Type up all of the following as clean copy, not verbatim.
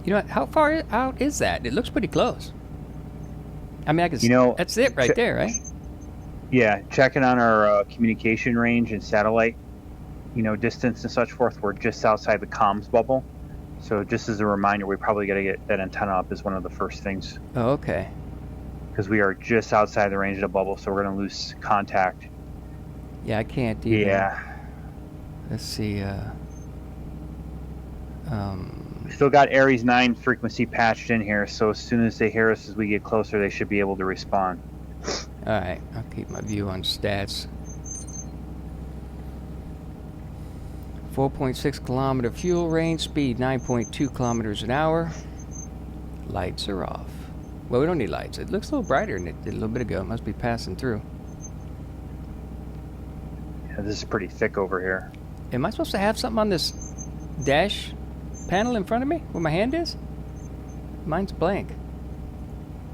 You know what? How far out is that? It looks pretty close. I mean, I can. You know, That's it right there, right? yeah, checking on our communication range and satellite, distance and such forth. We're just outside the comms bubble. So just as a reminder, we probably got to get that antenna up as one of the first things. Oh, okay. Because we are just outside the range of the bubble, so we're going to lose contact. Yeah, I can't even. Yeah. Let's see. We still got Aries 9 frequency patched in here, so as soon as they hear us as we get closer, they should be able to respond. All right, I'll keep my view on stats. 4.6 kilometer fuel range, speed 9.2 kilometers an hour. Lights are off. Well, we don't need lights. It looks a little brighter than it did a little bit ago. It must be passing through. Yeah, this is pretty thick over here. Am I supposed to have something on this dash panel in front of me where my hand is? Mine's blank.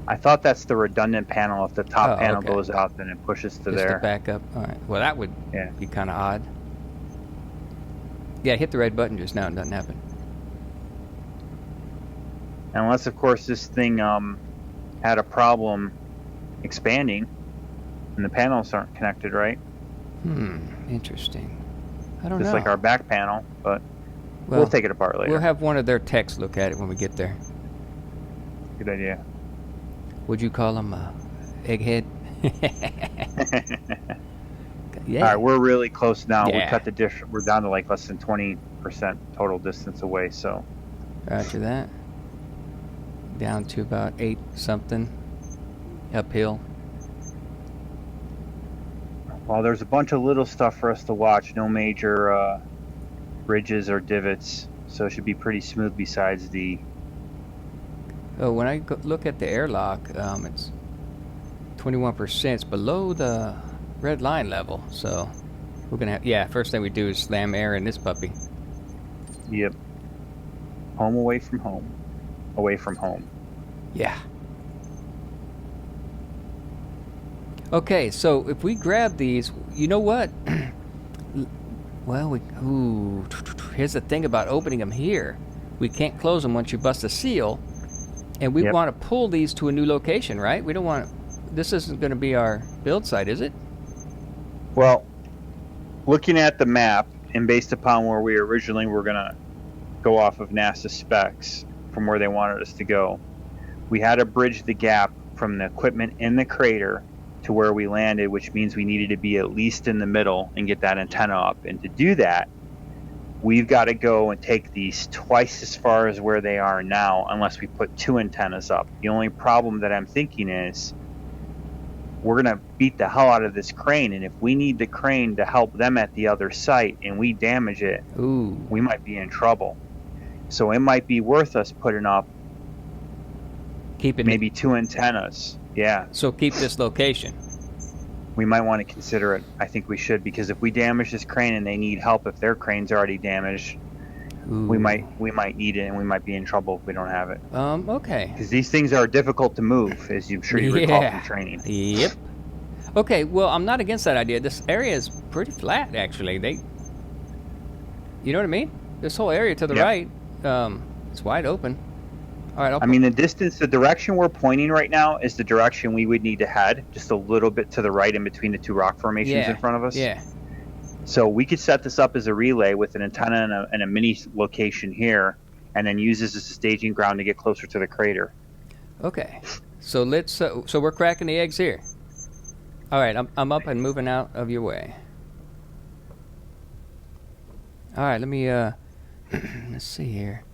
I thought that's the redundant panel. If the top panel okay. goes out, then it pushes to Just there. to back up. All right. Well, that would be kind of odd. Yeah, hit the red button just now and it doesn't happen. Unless, of course, this thing had a problem expanding and the panels aren't connected right. Interesting. I don't know. Just like our back panel, but we'll take it apart later. We'll have one of their techs look at it when we get there. Good idea. Would you call him egghead? Yeah. All right, we're really close now. Yeah. We cut the dish. We're down to like less than 20% total distance away. So. Roger that. Down to about 8 something. Uphill. Well, there's a bunch of little stuff for us to watch. No major ridges or divots, so it should be pretty smooth. Besides the. Oh, when I look at the airlock, it's 21%. It's below the red line level, so we're gonna have. First thing we do is slam air in this puppy. Yep. Home away from home. Away from home. Yeah. Okay, so if we grab these, you know what? Well, here's the thing about opening them here. We can't close them once you bust a seal, and we want to pull these to a new location, right? We don't want. This isn't going to be our build site, is it? Well, looking at the map, and based upon where we originally were going to go off of NASA specs from where they wanted us to go, we had to bridge the gap from the equipment in the crater to where we landed, which means we needed to be at least in the middle and get that antenna up. And to do that, we've got to go and take these twice as far as where they are now, unless we put 2 antennas up. The only problem that I'm thinking is we're going to beat the hell out of this crane, and if we need the crane to help them at the other site and we damage it, we might be in trouble. So it might be worth us putting up maybe 2 antennas. Yeah. So keep this location. We might want to consider it. I think we should, because if we damage this crane and they need help, if their crane's already damaged, we might need it, and we might be in trouble if we don't have it. Okay. Because these things are difficult to move, as I'm sure you recall from training. Yep. Okay, well, I'm not against that idea. This area is pretty flat, actually. You know what I mean? This whole area to the right, it's wide open. All right. I mean, the direction we're pointing right now is the direction we would need to head, just a little bit to the right in between the 2 rock formations in front of us. Yeah. So we could set this up as a relay with an antenna and a mini location here, and then use this as a staging ground to get closer to the crater. Okay. So let's. So we're cracking the eggs here. All right. I'm up and moving out of your way. All right. Let me. Let's see here.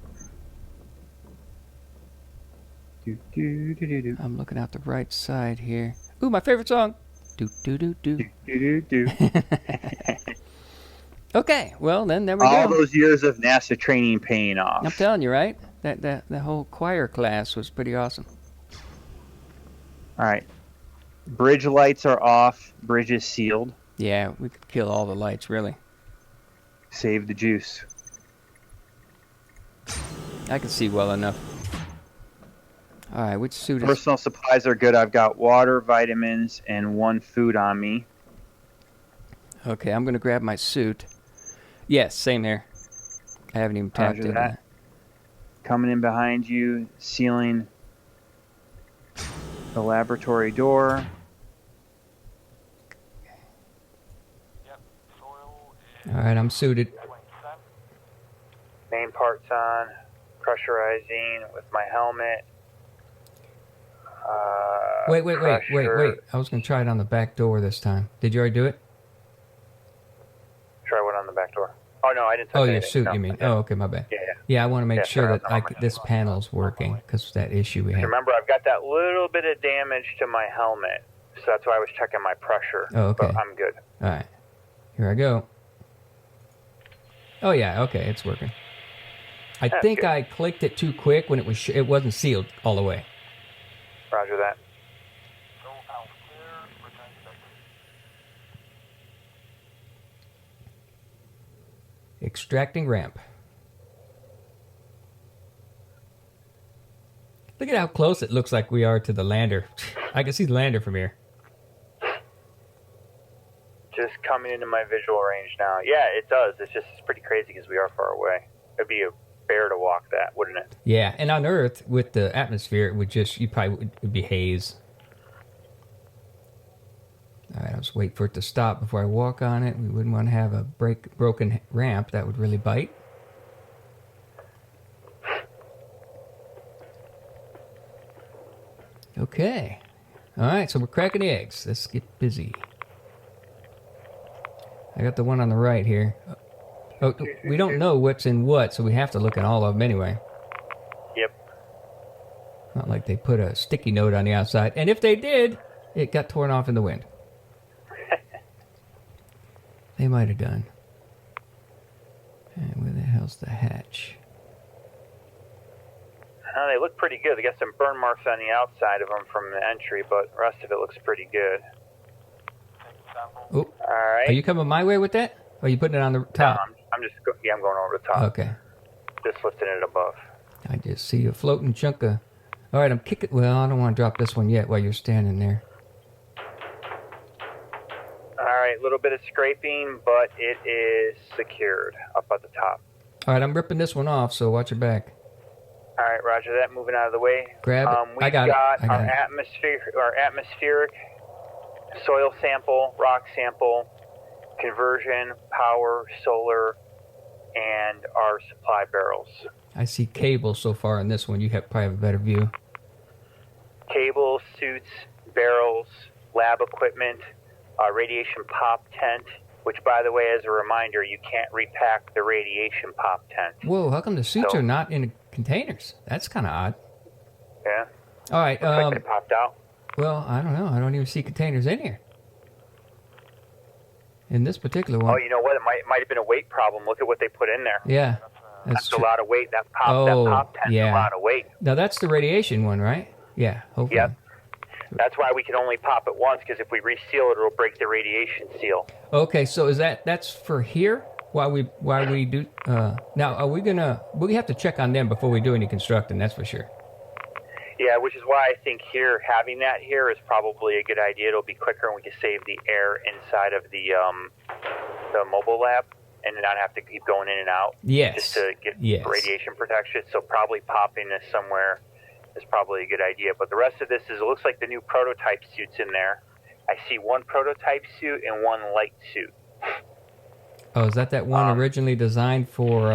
I'm looking out the right side here. Ooh, my favorite song. Do do do do. Do do do. Okay, well then there we go. All those years of NASA training paying off. I'm telling you, right? That whole choir class was pretty awesome. All right. Bridge lights are off. Bridge is sealed. Yeah, we could kill all the lights, really. Save the juice. I can see well enough. All right, which suit is... Personal supplies are good. I've got water, vitamins, and 1 food on me. Okay, I'm going to grab my suit. Yes, same here. I haven't even tapped into that. coming in behind you, sealing the laboratory door. All right, I'm suited. Main parts on, pressurizing with my helmet. Wait. I was going to try it on the back door this time. Did you already do it? Try what on the back door? Oh, no, I didn't touch Oh, anything. your suit, no, you mean? Oh, okay, my bad. Yeah, I want to make sure that this panel's working because that issue we had. Remember, I've got that little bit of damage to my helmet, so that's why I was checking my pressure. Oh, okay. But I'm good. All right. Here I go. Oh, yeah, okay, it's working. I think I clicked it too quick when it wasn't sealed all the way. Roger that. Extracting ramp. Look at how close it looks like we are to the lander. I can see the lander from here. Just coming into my visual range now. Yeah, it does. It's pretty crazy because we are far away. It'd be a bear to walk that, wouldn't it? Yeah, and on Earth, with the atmosphere, it'd be haze. All right, I'll just wait for it to stop before I walk on it. We wouldn't want to have a broken ramp. That would really bite. Okay. All right, so we're cracking eggs. Let's get busy. I got the one on the right here. Oh, we don't know what's in what, so we have to look at all of them anyway. Yep. Not like they put a sticky note on the outside. And if they did, it got torn off in the wind. They might have done. And where the hell's the hatch? They look pretty good. They got some burn marks on the outside of them from the entry, but the rest of it looks pretty good. Oh, all right. Are you coming my way with that? Or are you putting it on the top? No, I'm going over the top. Okay. Just lifting it above. I just see a floating chunk of... All right, I'm kicking... Well, I don't want to drop this one yet while you're standing there. All right, a little bit of scraping, but it is secured up at the top. All right, I'm ripping this one off, so watch your back. All right, roger that. Moving out of the way. Grab it. We've got our atmospheric soil sample, rock sample, conversion, power, solar, and our supply barrels. I see cables so far in this one. You probably have a better view. Cables, suits, barrels, lab equipment, radiation pop tent, which, by the way, as a reminder, you can't repack the radiation pop tent. Whoa, how come the suits are not in containers? That's kind of odd. Yeah. All right. Looks like they popped out. Well, I don't know. I don't even see containers in here. In this particular one. Oh, you know what? It might have been a weight problem. Look at what they put in there. Yeah. That's a lot of weight. That pop tent's a lot of weight. Now, that's the radiation one, right? Yeah, hopefully. Yep. That's why we can only pop it once, because if we reseal it, it'll break the radiation seal. Okay, so that's for here? Why we do... now, are we gonna... We have to check on them before we do any constructing, that's for sure. Yeah, which is why I think having that here is probably a good idea. It'll be quicker, and we can save the air inside of the mobile lab and not have to keep going in and out. Yes. Just to get radiation protection. So probably popping this somewhere is probably a good idea. But the rest of this it looks like the new prototype suits in there. I see one prototype suit and one light suit. Oh, is that one originally designed for...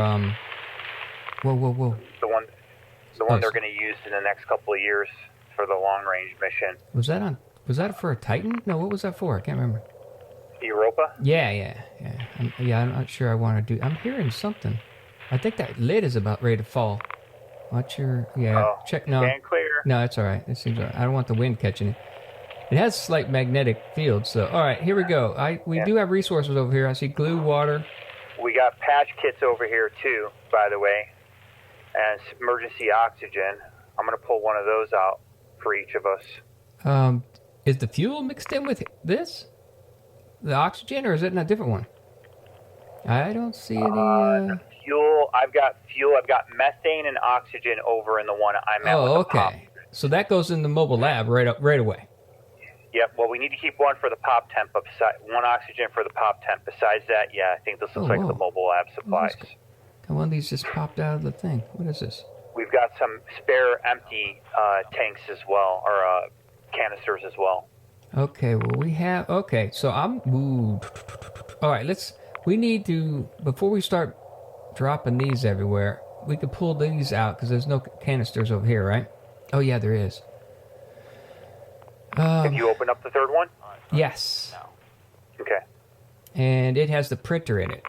Whoa. The one they're going to use in the next couple of years for the long-range mission. Was that for a Titan? No, what was that for? I can't remember. Europa? Yeah. I'm not sure I want to do... I'm hearing something. I think that lid is about ready to fall. Watch your... Yeah, check... No, stand clear. No, it's all right. It seems all right. I don't want the wind catching it. It has slight magnetic field, so... All right, here we go. We do have resources over here. I see glue, water. We got patch kits over here, too, by the way. And emergency oxygen. I'm going to pull one of those out for each of us. Is the fuel mixed in with this? The oxygen, or is it in a different one? I don't see any... Fuel. I've got methane and oxygen over in the one I'm at with the pop. So that goes in the mobile lab right away. Yep. Well, we need to keep one for the pop tent, but one oxygen for the pop tent. Besides that, yeah, I think this looks like the mobile lab supplies. One of these just popped out of the thing. What is this? we've got some spare empty tanks as well, or canisters as well. Okay, well we have, okay, so ooh. All right, we need to, before we start dropping these everywhere, we could pull these out because there's no canisters over here, right? Oh yeah, there is. Have you opened up the third one? Yes. Okay. And it has the printer in it.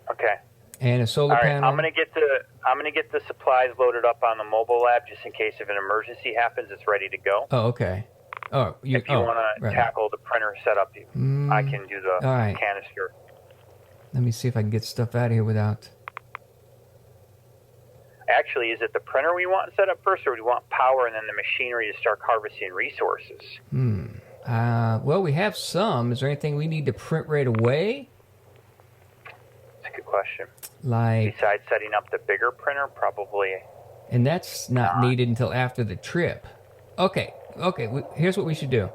Okay. And a solar panel. I'm gonna get the supplies loaded up on the mobile lab just in case if an emergency happens, it's ready to go. Oh, okay. Oh, if you want to tackle the printer setup, I can do the canister. Let me see if I can get stuff out of here without. Actually, is it the printer we want set up first, or do we want power and then the machinery to start harvesting resources? Well, we have some. Is there anything we need to print right away? That's a good question. Like, besides setting up the bigger printer, probably. And that's not needed until after the trip. Okay. Here's what we should do.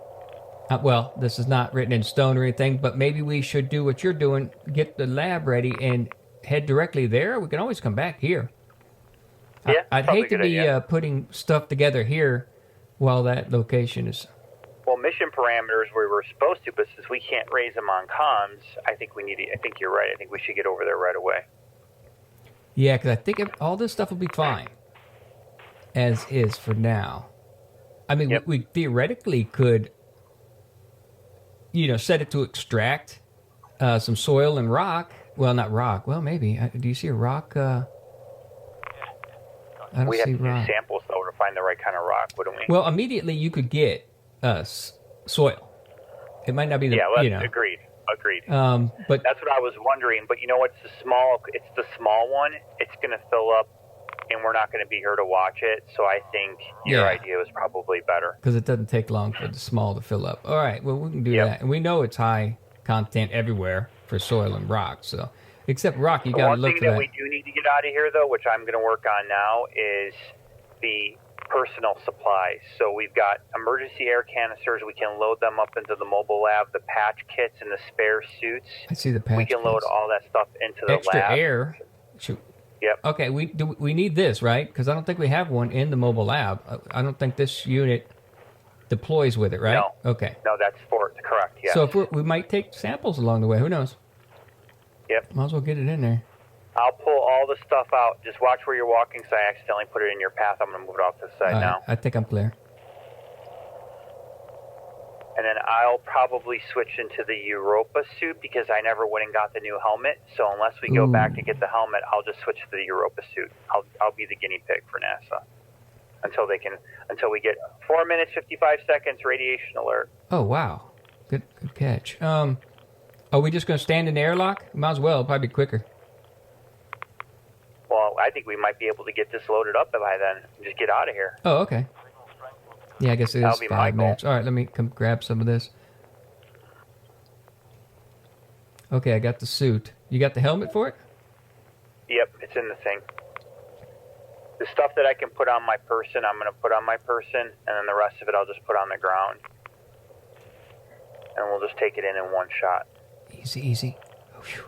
Well, this is not written in stone or anything, but maybe we should do what you're doing, get the lab ready, and head directly there. We can always come back here. Yeah, I'd hate to be putting stuff together here while that location is... Well, mission parameters we were supposed to, but since we can't raise them on comms, I think you're right. I think we should get over there right away. Yeah, because I think all this stuff will be fine as is for now. I mean, we theoretically could, set it to extract some soil and rock. Well, not rock. Well, maybe. Do you see a rock? I don't we have see to rock. do samples, though, to find the right kind of rock, wouldn't we? Well, immediately you could get soil. It might not be the, agreed. But that's what I was wondering. But it's the small one. It's going to fill up, and we're not going to be here to watch it. So I think your idea was probably better. Because it doesn't take long for the small to fill up. All right, well, we can do that. And we know it's high content everywhere for soil and rock. So, except rock, you got to look for that. One thing that we do need to get out of here, though, which I'm going to work on now, is the personal supplies. So we've got emergency air canisters. We can load them up into the mobile lab, the patch kits and the spare suits. I see the patch We can load kits. all that stuff into the Extra lab. air. Shoot. Yep. Okay, we need this, right? Because I don't think we have one in the mobile lab. I don't think this unit deploys with it, right? No. Okay. No, that's correct, yes. So if we might take samples along the way. Who knows? Yep. Might as well get it in there. I'll pull all the stuff out. Just watch where you're walking, because I accidentally put it in your path. I'm going to move it off to the side now. I think I'm clear. And then I'll probably switch into the Europa suit, because I never went and got the new helmet. So unless we go back to get the helmet, I'll just switch to the Europa suit. I'll be the guinea pig for NASA until we get 4 minutes 55 seconds radiation alert. Oh wow, good catch. Are we just going to stand in the airlock? Might as well. It'll probably be quicker. Well, I think we might be able to get this loaded up by then and just get out of here. Oh, okay. Yeah, I guess it is 5 minutes. All right, let me come grab some of this. Okay, I got the suit. You got the helmet for it? Yep, it's in the thing. The stuff that I can put on my person, I'm going to put on my person, and then the rest of it I'll just put on the ground. And we'll just take it in one shot. Easy. Oh, phew.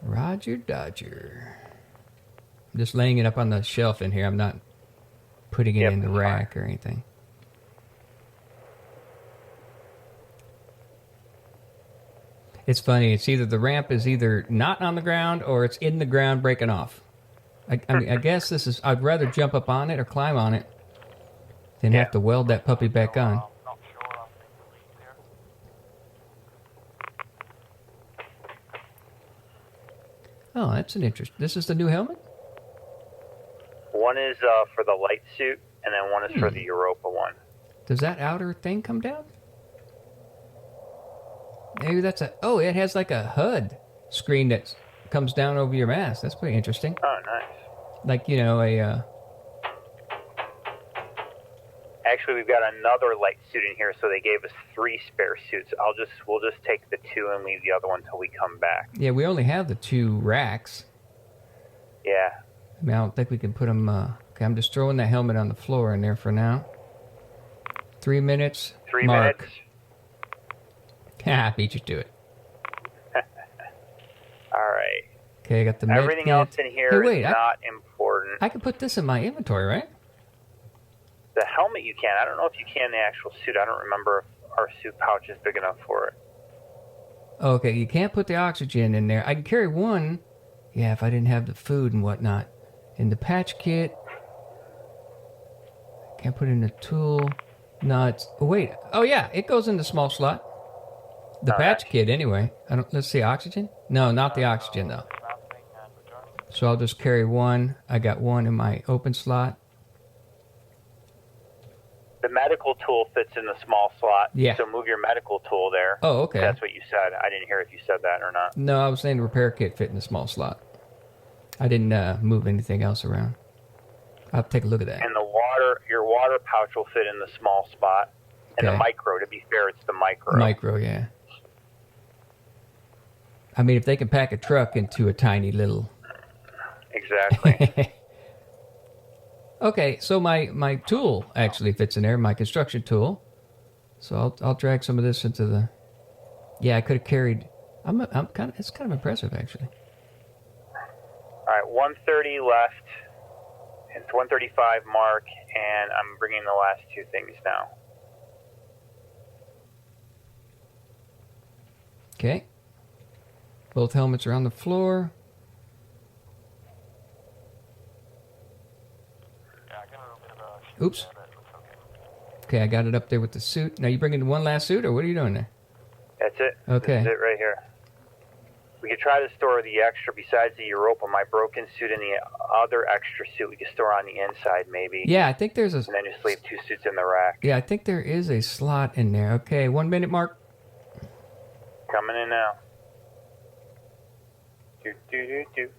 Roger Dodger. I'm just laying it up on the shelf in here. I'm not putting it in the rack or anything. It's funny. It's either the ramp is either not on the ground or it's in the ground breaking off. I mean, I guess this is... I'd rather jump up on it or climb on it than have to weld that puppy back on. Oh, that's an interest. This is the new helmet? One is for the light suit, and then one is for the Europa one. Does that outer thing come down? Maybe that's a... Oh, it has like a HUD screen that comes down over your mask. That's pretty interesting. Oh, nice. Like, a... Actually, we've got another light suit in here, so they gave us 3 spare suits. We'll just take the 2 and leave the other one until we come back. Yeah, we only have the 2 racks. Yeah. I mean, I don't think we can put them... Okay, I'm just throwing that helmet on the floor in there for now. 3 minutes. 3 mark. minutes. I beat you to it. All right. Okay, I got the med Everything kit. else in here is not important. I can put this in my inventory, right? The helmet you can. I don't know if you can the actual suit. I don't remember if our suit pouch is big enough for it. Okay, you can't put the oxygen in there. I can carry one. Yeah, if I didn't have the food and whatnot. In the patch kit. Can't put it in the tool. No, it's... Oh, wait. Oh, yeah, it goes in the small slot. The patch kit, anyway. Let's see, oxygen? No, not the oxygen, though. So I'll just carry one. I got one in my open slot. The medical tool fits in the small slot. Yeah. So move your medical tool there. Oh, okay. That's what you said. I didn't hear if you said that or not. No, I was saying the repair kit fit in the small slot. I didn't move anything else around. I'll take a look at that. And your water pouch will fit in the small spot. And the micro, to be fair, it's the micro. Micro, yeah. I mean, if they can pack a truck into a tiny little... Exactly. Okay, so my tool actually fits in there, my construction tool. So I'll drag some of this into the... Yeah, I could have carried... It's kind of impressive, actually. All right, 130 left. It's 135 mark, and I'm bringing the last two things now. Okay. Both helmets are on the floor. Oops. Okay, I got it up there with the suit. Now you bringing one last suit, or what are you doing there? That's it. Okay. That's it right here. We could try to store the extra besides the Europa, my broken suit, and the other extra suit we could store on the inside, maybe. Yeah, I think there's a... And then just leave two suits in the rack. Yeah, I think there is a slot in there. Okay, 1 minute, Mark. Coming in now. Do.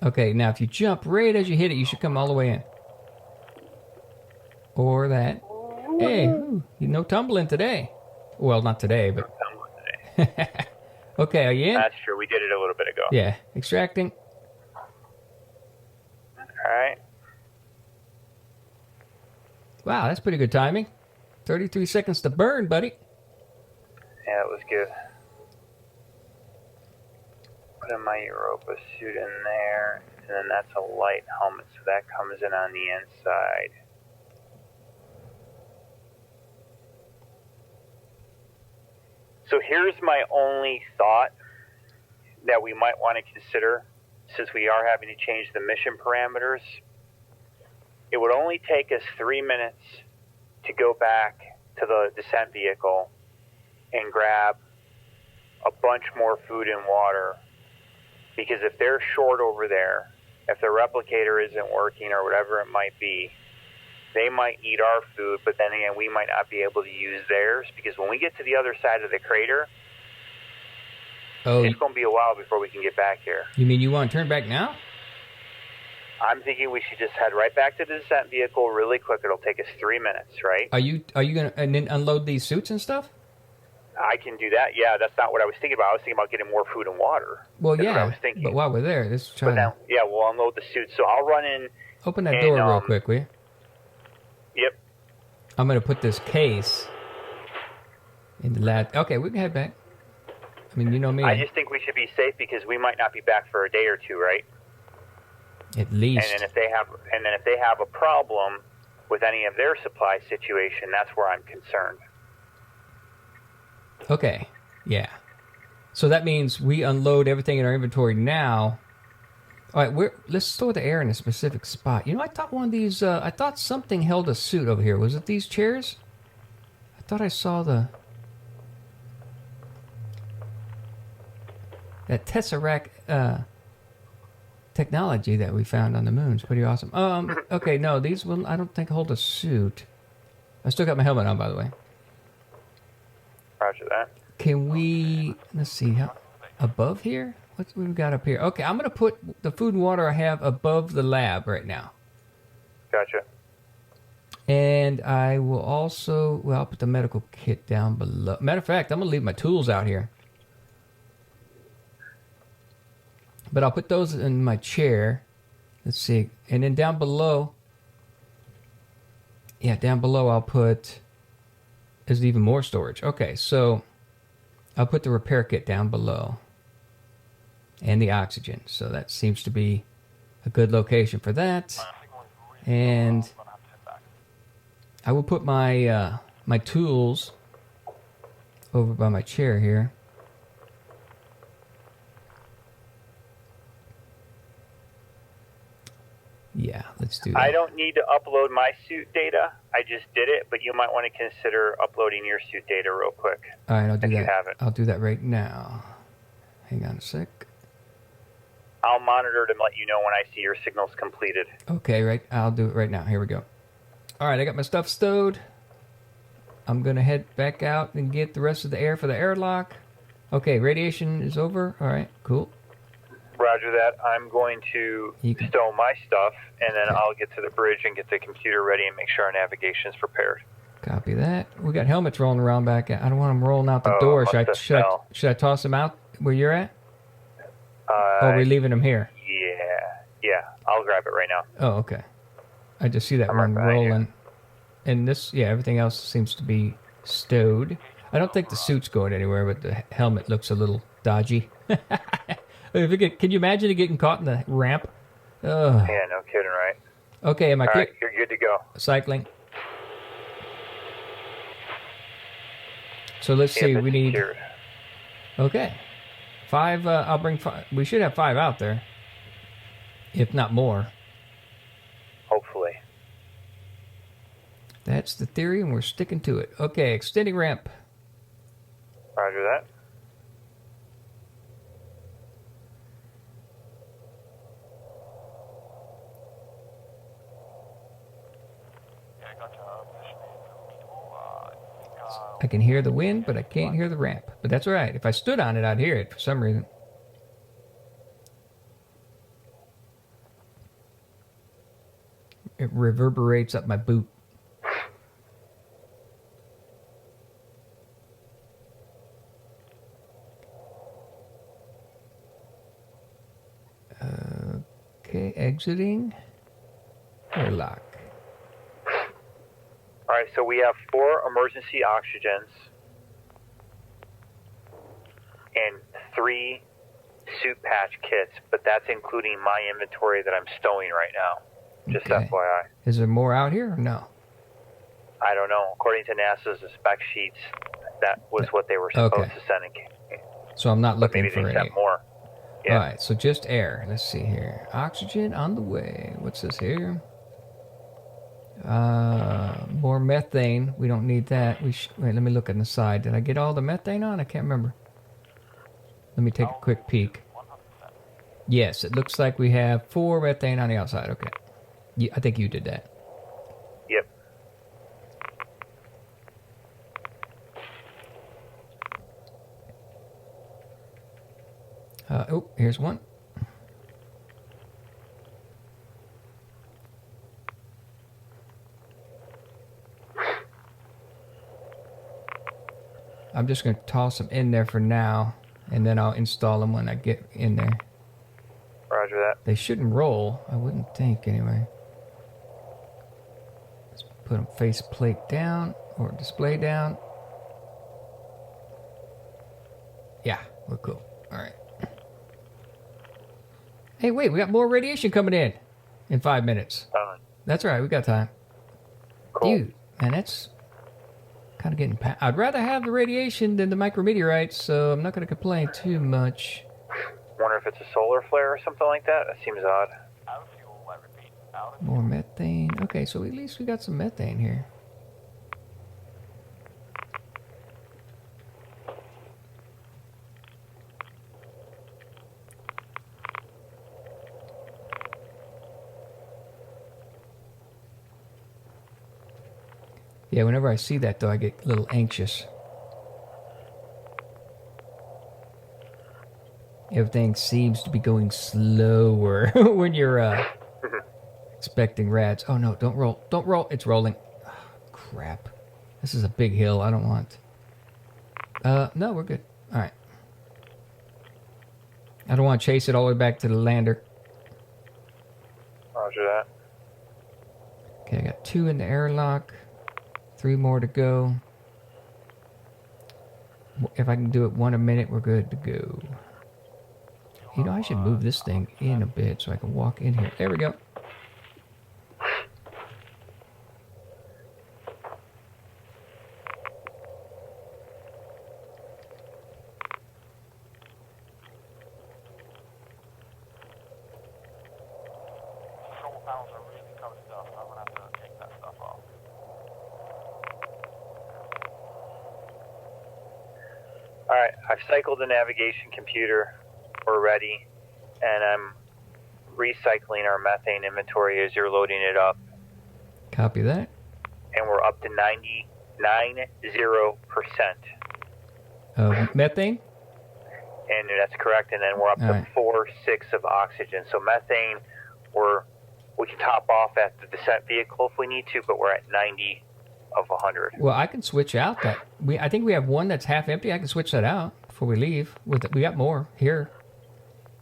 Okay, now if you jump right as you hit it, you should come all the way in. Or that. Hey, no tumbling today. Well, not today, but... No tumbling today. Okay, are you in? That's true. We did it a little bit ago. Yeah, extracting. All right. Wow, that's pretty good timing. 33 seconds to burn, buddy. Yeah, that was good. Put in my Europa suit in there, and then that's a light helmet, so that comes in on the inside. So here's my only thought that we might want to consider, since we are having to change the mission parameters. It would only take us 3 minutes to go back to the descent vehicle and grab a bunch more food and water, because if they're short over there, if the replicator isn't working or whatever it might be, they might eat our food, but then again, we might not be able to use theirs, because when we get to the other side of the crater, it's going to be a while before we can get back here. You mean you want to turn back now? I'm thinking we should just head right back to the descent vehicle really quick. It'll take us 3 minutes, right? Are you going to and then unload these suits and stuff? I can do that. Yeah, that's not what I was thinking about. I was thinking about getting more food and water. Well, that's yeah, what I was thinking. But while we're there, let's try to... Yeah, we'll unload the suits. So I'll run in. Open that door real quick, will you? Yep. I'm going to put this case in the lab. Okay, we can head back. I mean, you know me. I just think we should be safe because we might not be back for a day or two, right? At least. And then if they have a problem with any of their supply situation, that's where I'm concerned. Okay. Yeah. So that means we unload everything in our inventory now. All right, let's store the air in a specific spot. You know, I thought one of these, I thought something held a suit over here. Was it these chairs? I thought I saw that Tesseract technology that we found on the moon is pretty awesome. Okay, no, these will, I don't think hold a suit. I still got my helmet on, by the way. Roger that. Can we, let's see, how, above here? What we've got up here? Okay, I'm going to put the food and water I have above the lab right now. Gotcha. And I will also, well, I'll put the medical kit down below. Matter of fact, I'm going to leave my tools out here. But I'll put those in my chair. Let's see. And then down below, yeah, down below I'll put, there's even more storage. Okay, so I'll put the repair kit down below. And the oxygen. So that seems to be a good location for that. And I will put my my tools over by my chair here. Yeah, let's do that. I don't need to upload my suit data. I just did it, but you might want to consider uploading your suit data real quick. All right, I'll do that. You have it. I'll do that right now. Hang on a sec. I'll monitor it and let you know when I see your signals completed. Okay, right. I'll do it right now. Here we go. All right, I got my stuff stowed. I'm going to head back out and get the rest of the air for the airlock. Okay, radiation is over. All right, cool. Roger that. I'm going to stow my stuff, and then I'll get to the bridge and get the computer ready and make sure our navigation is prepared. Copy that. We got helmets rolling around back. I don't want them rolling out the door. Should I toss them out where you're at? Or are we leaving them here? Yeah. I'll grab it right now. Oh, okay. I just see that one rolling. And this, everything else seems to be stowed. I don't think the suit's going anywhere, but the helmet looks a little dodgy. Can you imagine it getting caught in the ramp? Ugh. Yeah, no kidding, right? Okay, am I clear? Right, you're good to go. Cycling. So let's see, we need... Secured. Okay. 5, I'll bring 5. We should have 5 out there. If not more. Hopefully. That's the theory, and we're sticking to it. Okay, extending ramp. Roger that. I can hear the wind, but I can't hear the ramp. But that's all right. If I stood on it, I'd hear it for some reason. It reverberates up my boot. Okay, exiting. Airlock. All right, so we have 4 emergency oxygens and 3 suit patch kits, but that's including my inventory that I'm stowing right now. Just FYI. Is there more out here or no? I don't know. According to NASA's spec sheets, that was what they were supposed to send. So I'm not looking maybe for they any. sent more. Yeah. All right, so just air. Let's see here. Oxygen on the way. What's this here? More methane. We don't need that. Wait, let me look on the side. Did I get all the methane on? I can't remember. Let me take a quick peek. Yes, it looks like we have 4 methane on the outside. Okay. Yeah, I think you did that. Yep. Oh, here's one. I'm just going to toss them in there for now, and then I'll install them when I get in there. Roger that. They shouldn't roll, I wouldn't think, anyway. Let's put them faceplate down, or display down. Yeah, we're cool. All right. Hey, wait, we got more radiation coming in 5 minutes. That's all right, we got time. Cool. Dude, man, that's kind of getting... I'd rather have the radiation than the micrometeorites, so I'm not going to complain too much. Wonder if it's a solar flare or something like that. That seems odd. More methane. Okay, so at least we got some methane here. Yeah, whenever I see that, though, I get a little anxious. Everything seems to be going slower when you're expecting rats. Oh, no, don't roll. Don't roll. It's rolling. Oh, crap. This is a big hill. I don't want... no, we're good. All right. I don't want to chase it all the way back to the lander. Roger that. Okay, I got 2 in the airlock. 3 more to go. If I can do it 1 a minute, we're good to go. You know, I should move this thing in a bit so I can walk in here. There we go. All right, I've cycled the navigation computer. We're ready, and I'm recycling our methane inventory as you're loading it up. Copy that. And we're up to 90%. Methane? And that's correct. And then we're up to 4.6 of oxygen. So methane, we can top off at the descent vehicle if we need to, but we're at 90 of 100. Well, I can switch out that. I think we have one that's half empty. I can switch that out before we leave. We got more here.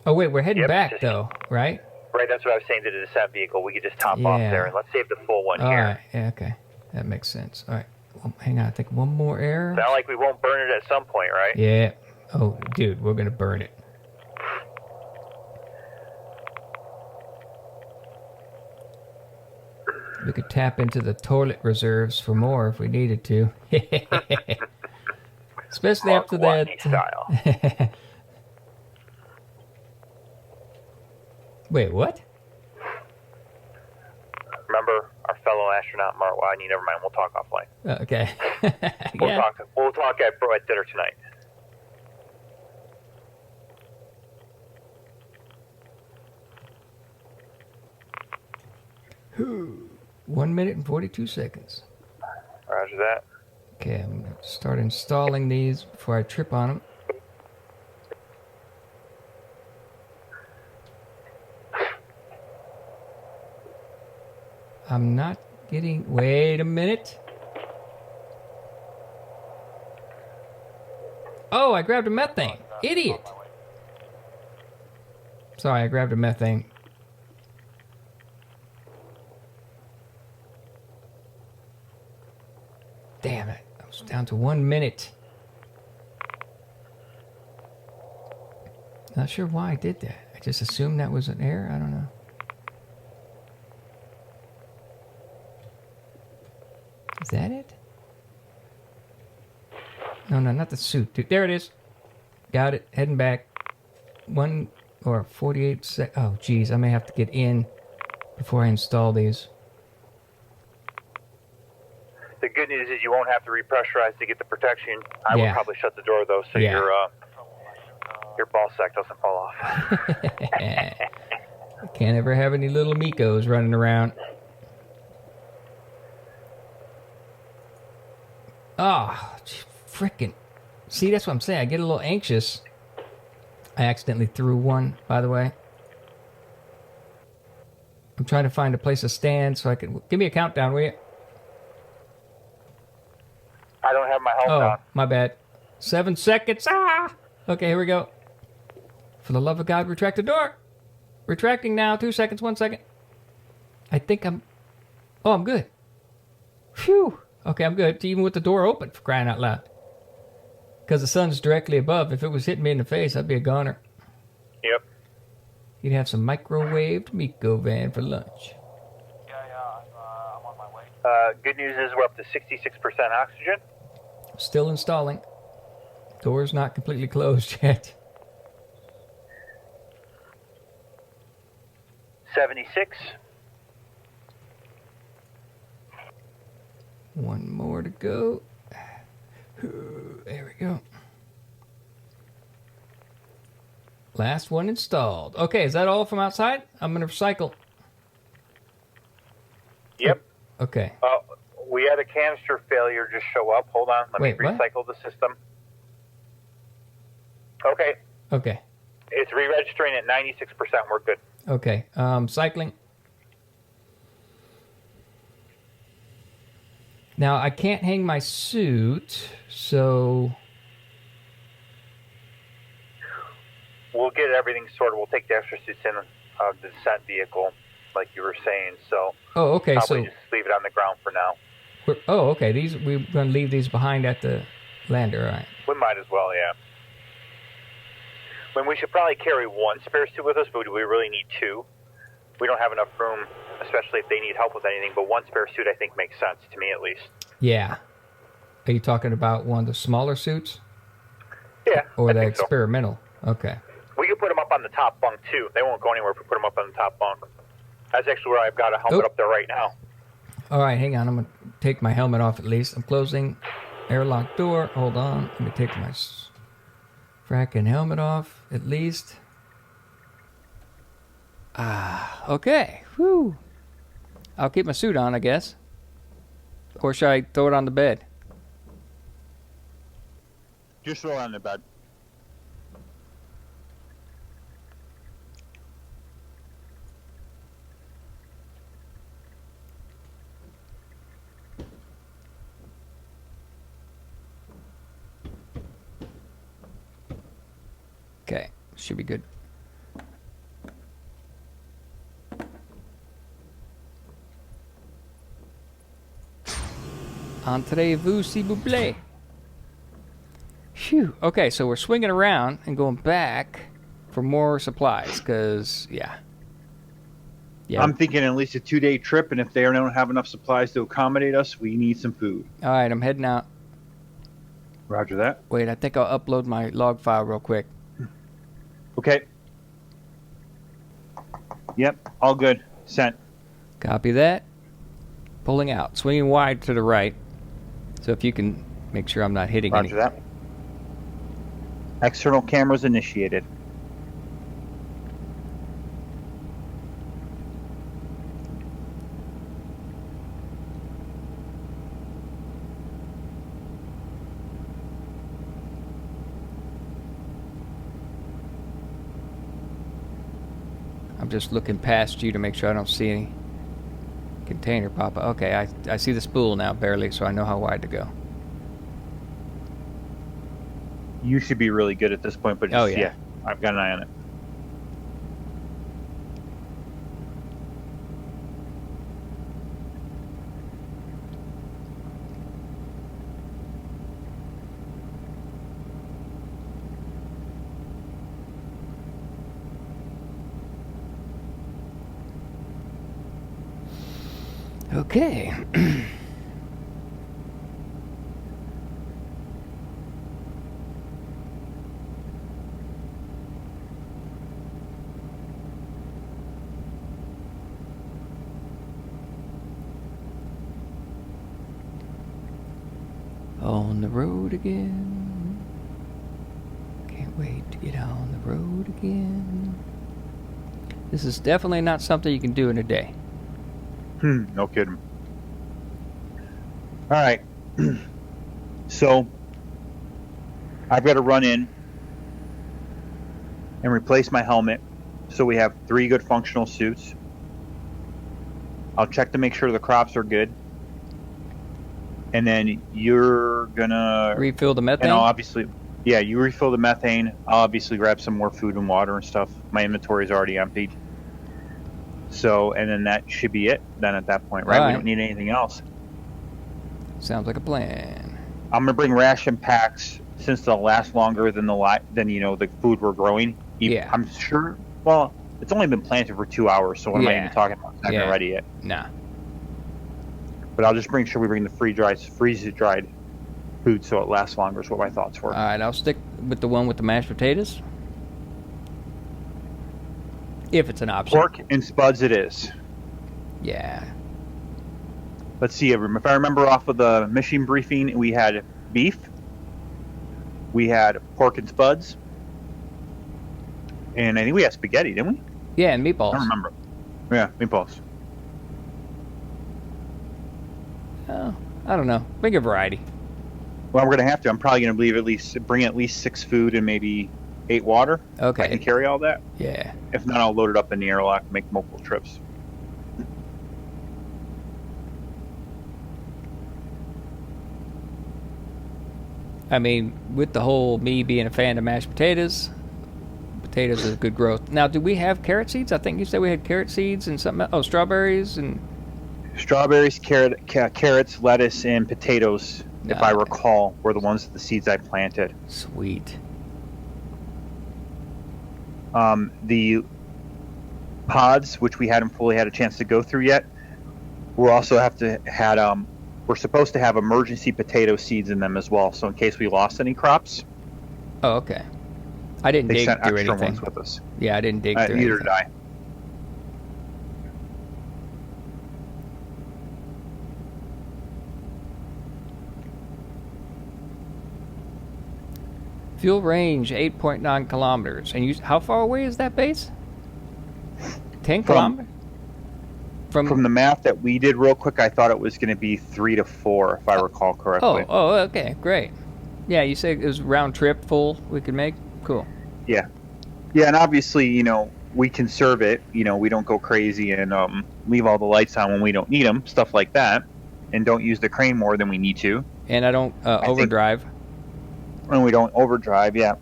Oh wait, we're heading back though, right? Right, that's what I was saying to the descent vehicle. We could just top off there, and let's save the full one here. All right, yeah, okay, that makes sense. All right, well, hang on. I think one more air. Sound like we won't burn it at some point, right? Yeah. Oh, dude, we're gonna burn it. We could tap into the toilet reserves for more if we needed to. Especially after that. Style. Wait, what? Remember our fellow astronaut, Mark Wadney? Never mind, we'll talk offline. Okay. We'll talk at dinner tonight. Whew. 1 minute and 42 seconds. Roger that. Okay, I'm going to start installing these before I trip on them. I'm not getting... Wait a minute. Oh, I grabbed a methane. Idiot. Sorry, I grabbed a methane. Damn it. I was down to 1 minute. Not sure why I did that. I just assumed that was an error. I don't know. Is that it? No, not the suit. Dude, there it is. Got it. Heading back. 1 or 48 sec. Oh, geez. I may have to get in before I install these. The good news is you won't have to repressurize to get the protection. I will probably shut the door though, so your ball sack doesn't fall off. Can't ever have any little Mikos running around. Oh, frickin'. See, that's what I'm saying. I get a little anxious. I accidentally threw one, by the way. I'm trying to find a place to stand so I can... Give me a countdown, will you? I don't have my health on. My bad. 7 seconds. Ah! Okay, here we go. For the love of God, retract the door. Retracting now. 2 seconds. 1 second. I think I'm... Oh, I'm good. Phew. Okay, I'm good. Even with the door open, for crying out loud. Because the sun's directly above. If it was hitting me in the face, I'd be a goner. Yep. You'd have some microwaved Miko van for lunch. I'm on my way. Good news is we're up to 66% oxygen. Still installing. Door's not completely closed yet. 76. One more to go. There we go. Last one installed. Okay, is that all from outside? I'm going to recycle. Yep. Okay. We had a canister failure just show up. Hold on. Let me recycle the system. Okay. Okay. It's re-registering at 96%. We're good. Okay. Cycling. Now, I can't hang my suit, so... We'll get everything sorted. We'll take the extra suits in the descent vehicle, like you were saying. So. Oh, okay. Probably just leave it on the ground for now. Okay. We're going to leave these behind at the lander, all right? We might as well, yeah. When we should probably carry one spare suit with us, but do we really need two? We don't have enough room, especially if they need help with anything, but one spare suit I think makes sense, to me at least. Yeah. Are you talking about one of the smaller suits? Yeah, or the experimental? So. Okay. We can put them up on the top bunk, too. They won't go anywhere if we put them up on the top bunk. That's actually where I've got a helmet up there right now. All right, hang on. I'm going to take my helmet off at least. I'm closing airlock door. Hold on. Let me take my fracking helmet off at least. Okay. Whew. I'll keep my suit on, I guess. Or should I throw it on the bed? Just throw it on the bed. Okay, should be good. Entrez-vous, s'il vous plaît. Phew. Okay, so we're swinging around and going back for more supplies, because, yeah. I'm thinking at least a 2-day trip, and if they don't have enough supplies to accommodate us, we need some food. All right, I'm heading out. Roger that. Wait, I think I'll upload my log file real quick. Okay. Yep, all good. Sent. Copy that. Pulling out. Swinging wide to the right. So if you can make sure I'm not hitting anything. Roger that. External cameras initiated. I'm just looking past you to make sure I don't see any container pop up. Okay, I see the spool now barely, so I know how wide to go. You should be really good at this point, but just, yeah, I've got an eye on it. Okay. On the road again. Can't wait to get on the road again. This is definitely not something you can do in a day. No kidding. All right. So I've got to run in and replace my helmet. So we have 3 good functional suits. I'll check to make sure the crops are good. And then you're gonna refill the methane? And I'll obviously, yeah, you refill the methane. I'll obviously grab some more food and water and stuff. My inventory is already emptied. So, and then that should be it then at that point, right? We don't need anything else. Sounds like a plan. I'm going to bring ration packs since they'll last longer than the food we're growing. Yeah. I'm sure, well, it's only been planted for 2 hours, so what am I even talking about? It's not even ready yet. Nah. But I'll just make sure we bring the freeze-dried food so it lasts longer is what my thoughts were. All right, I'll stick with the one with the mashed potatoes. If it's an option. Pork and spuds it is. Yeah. Let's see. If I remember off of the mission briefing, we had beef. We had pork and spuds. And I think we had spaghetti, didn't we? Yeah, and meatballs. I don't remember. Yeah, meatballs. Oh, I don't know. Bring a variety. Well, we're going to have to. I'm probably going to bring at least 6 food and maybe 8 water. Okay. I can carry all that. Yeah. If not, I'll load it up in the airlock and make multiple trips. I mean, with the whole me being a fan of mashed potatoes is a good growth. Now, do we have carrot seeds? I think you said we had carrot seeds and something else. Oh, strawberries and... Strawberries, carrots, lettuce, and potatoes if I Nice. recall, were the ones the seeds I planted. Sweet. The pods, which we hadn't fully had a chance to go through yet, we're supposed to have emergency potato seeds in them as well. So in case we lost any crops, Oh, okay. I didn't they dig sent through extra anything. ones with us. Yeah, I didn't dig through Neither anything. did I. Fuel range 8.9 kilometers. And you, how far away is that base? 10 kilometers? From the map that we did real quick, I thought it was going to be 3 to 4, if I recall correctly. Oh, okay, great. Yeah, you said it was round trip full we could make? Cool. Yeah, and obviously, we conserve it. We don't go crazy and leave all the lights on when we don't need them, stuff like that, and don't use the crane more than we need to. And I don't overdrive. And we don't overdrive, yeah.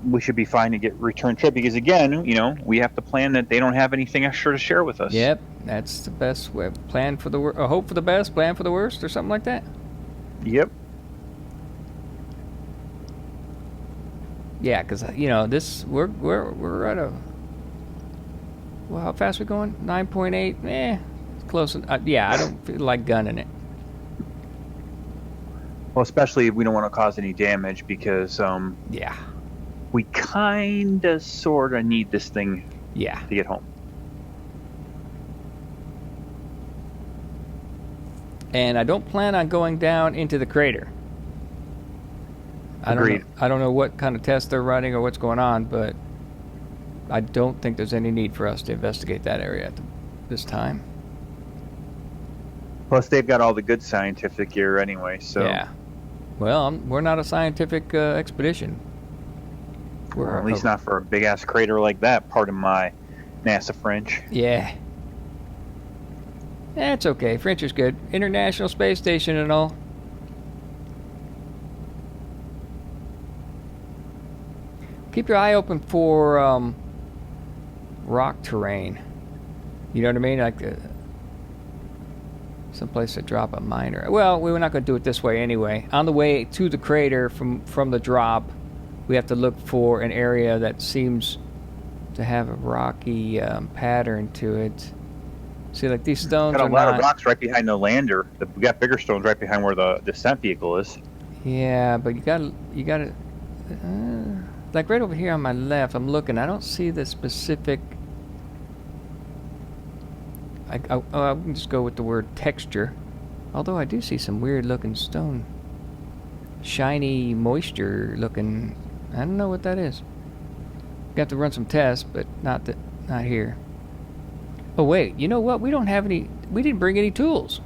We should be fine to get return trip because, again, we have to plan that they don't have anything extra to share with us. Yep, that's the best way. Plan for the worst, or hope for the best, plan for the worst, or something like that. Yep. Yeah, because this we're at a. Well, how fast we going? 9.8. It's close. Yeah, I don't feel like gunning it. Well, especially if we don't want to cause any damage because Yeah. we kind of sort of need this thing Yeah. to get home. And I don't plan on going down into the crater. Agreed. I don't know what kind of tests they're running or what's going on, but I don't think there's any need for us to investigate that area at this time. Plus, they've got all the good scientific gear anyway, so... Yeah. Well, we're not a scientific expedition. Well, at least not for a big-ass crater like that, pardon my NASA French. Yeah. It's okay. French is good. International Space Station and all. Keep your eye open for rock terrain. You know what I mean? Like someplace to drop a miner. Well, we're not going to do it this way anyway. On the way to the crater from the drop, we have to look for an area that seems to have a rocky pattern to it. See, like these stones Got are a lot not... of rocks right behind the lander. We got bigger stones right behind where the descent vehicle is. Yeah, but you gotta, like right over here on my left, I'm looking. I don't see the specific. I can just go with the word texture. Although I do see some weird looking stone, shiny moisture looking. I don't know what that is. Got to run some tests, but not here. Oh wait, you know what? We don't have any. We didn't bring any tools.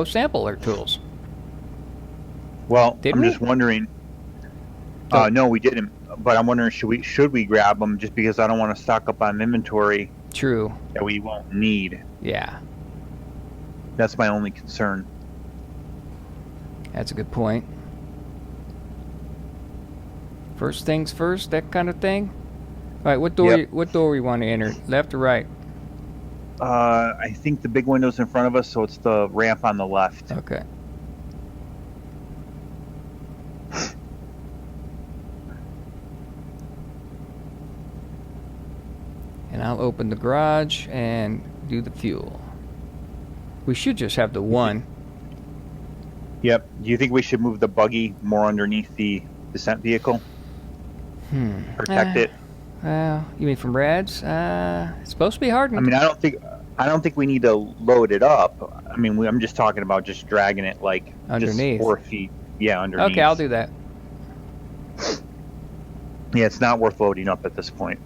Sampler tools. Well, Did I'm we? just wondering. Oh. No, we didn't. But I'm wondering, should we grab them just because I don't want to stock up on inventory True. that we won't need. Yeah, That's my only concern. that's a good point. First things first, that kind of thing. All right, what door? Yep. What door we want to enter? Left or right? I think the big window's in front of us, so it's the ramp on the left. Okay. And I'll open the garage and do the fuel. We should just have the one. Yep. Do you think we should move the buggy more underneath the descent vehicle? Protect it. You mean from rads? It's supposed to be hardened. I mean, I don't think we need to load it up. I mean, I'm just talking about just dragging it like Underneath. just 4 feet. Yeah, underneath. Okay, I'll do that. Yeah, it's not worth loading up at this point.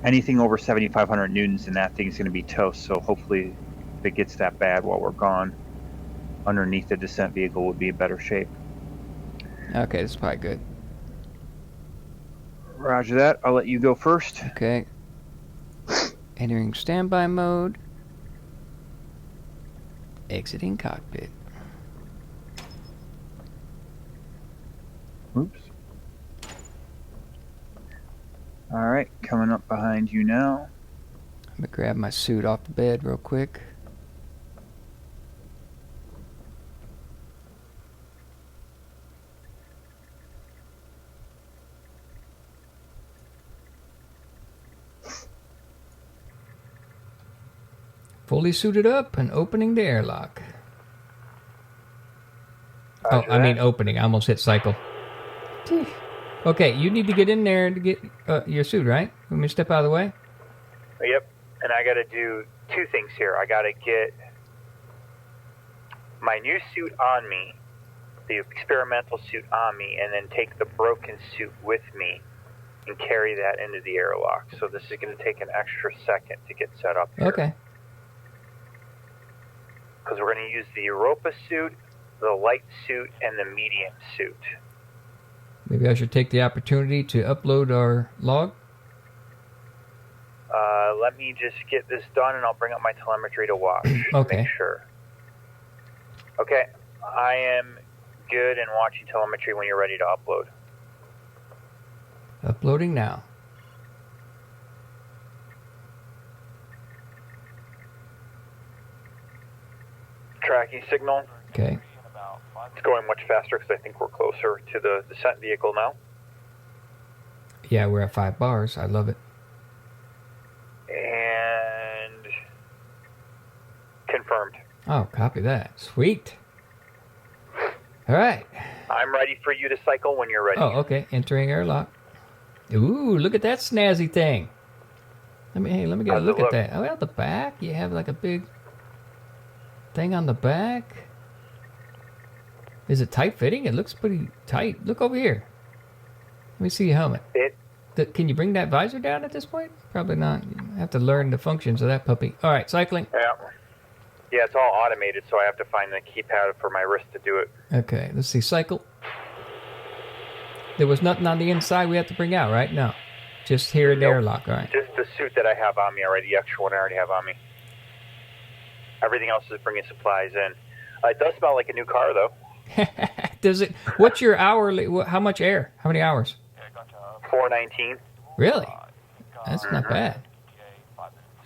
Anything over 7,500 newtons and that thing's going to be toast. So hopefully, if it gets that bad while we're gone, underneath the descent vehicle would be in better shape. Okay, this is probably good. Roger that. I'll let you go first. Okay. Entering standby mode. Exiting cockpit. Oops. All right, coming up behind you now. I'm gonna grab my suit off the bed real quick. Fully suited up and opening the airlock. Roger I mean that. opening. I almost hit cycle. Okay, you need to get in there to get your suit, right? Let me step out of the way. Yep. And I got to do two things here. I got to get my new suit on me, the experimental suit on me, and then take the broken suit with me and carry that into the airlock. So this is going to take an extra second to get set up here. Okay. Because we're going to use the Europa suit, the light suit, and the medium suit. Maybe I should take the opportunity to upload our log. Let me just get this done, and I'll bring up my telemetry to watch. Okay. Make sure. Okay, I am good in watching telemetry when you're ready to upload. Uploading now. Tracking signal. Okay. It's going much faster because I think we're closer to the descent vehicle now. Yeah, we're at 5 bars. I love it. And confirmed. Oh, copy that. Sweet. All right. I'm ready for you to cycle when you're ready. Oh, okay. Entering airlock. Ooh, look at that snazzy thing. Let me get a How's it look at look? that. Oh, at the back, you have like a big thing on the back. Is it tight fitting? It looks pretty tight. Look over here. Let me see your helmet. Can you bring that visor down at this point? Probably not. You have to learn the functions of that puppy. All right, cycling. Yeah, it's all automated, so I have to find the keypad for my wrist to do it. Okay, let's see. Cycle. There was nothing on the inside we have to bring out, right? No. Just here in the airlock. All right. Just the suit that I have on me already, the extra one I already have on me. Everything else is bringing supplies in. It does smell like a new car, though. Does it? What's your hourly? How much air? How many hours? 419. Really? That's not bad.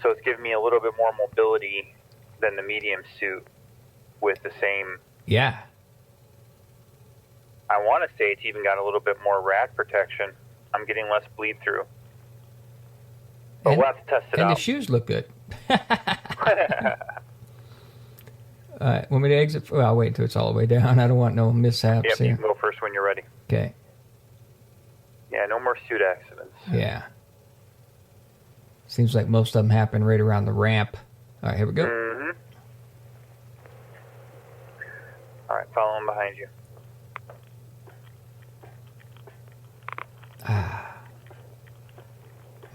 So it's giving me a little bit more mobility than the medium suit with the same. Yeah. I want to say it's even got a little bit more rad protection. I'm getting less bleed through. But we'll have to test it out. And the shoes look good. All right, want me to exit? Well, I'll wait until it's all the way down. I don't want no mishaps Yep, here. you can go first when you're ready. Okay. Yeah, no more suit accidents. Yeah. Seems like most of them happen right around the ramp. All right, here we go. Mm-hmm. All right, following behind you.